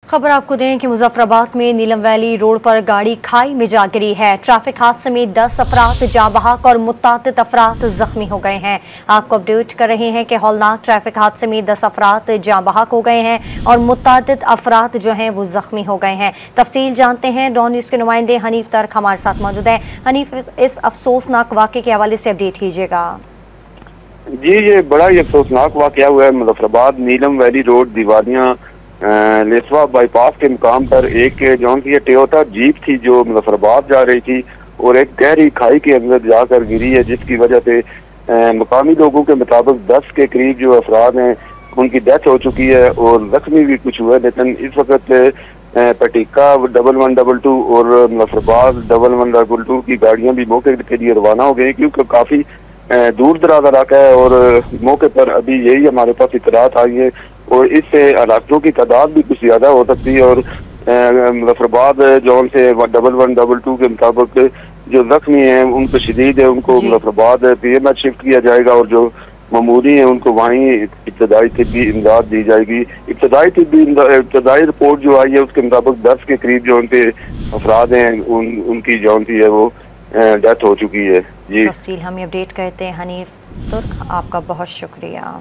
खबर आपको दें कि मुजफ्फराबाद में नीलम वैली रोड पर गाड़ी खाई में जा गिरी है। ट्रैफिक हादसे में 10 अफराद जाँ बहक और मुत्तादिद अफराद जख्मी हो गए हैं। आपको अपडेट कर रहे हैं कि हौलनाक ट्रैफिक हादसे में 10 अफराद जाँ बहक हो गए हैं और मुत्तादिद अफराद जो हैं वो जख्मी हो गए हैं। तफसील जानते हैं, डॉन न्यूज़ के नुमाइंदे हनीफ तर्क हमारे साथ मौजूद है। हनीफ, इस अफसोसनाक वाक़े के हवाले से अपडेट कीजिएगा। जी, ये बड़ा ही अफसोसनाक वाक़या हुआ है मुजफ्फराबाद नीलम वैली रोड दीवानिया लेसवा बाईपास के मुकाम पर। एक जौन की टोयोटा जीप थी जो मुजफ्फराबाद जा रही थी और एक गहरी खाई के अंदर जाकर गिरी है, जिसकी वजह से मुकामी लोगों के मुताबिक 10 के करीब जो अफराद हैं उनकी डेथ हो चुकी है और जख्मी भी कुछ हुए। लेकिन इस वक्त पटिका 1122 और मुजफ्फराबाद 1122 की गाड़ियां भी मौके के लिए रवाना हो गई, क्योंकि काफी दूर दराज इलाका है और मौके पर अभी यही हमारे पास इतलात आई है और इससे हलाकों की तादाद भी कुछ ज्यादा हो सकती है। और मुजफ्फराबाद जोन से 1122 के मुताबिक जो जख्मी हैं उनको शदीद है, उनको मुजफ्फराबाद PMH शिफ्ट किया जाएगा और जो मामूली हैं उनको वहीं इब्तदाई तिब्बी इमदाद दी जाएगी। इब्तदाई रिपोर्ट जो आई है उसके मुताबिक 10 के करीब जो उनके अफराद हैं उनकी जौन सी है वो डेथ हो चुकी है। जी, तफसील हमें अपडेट करते हैं हनीफ तुर्क, आपका बहुत शुक्रिया।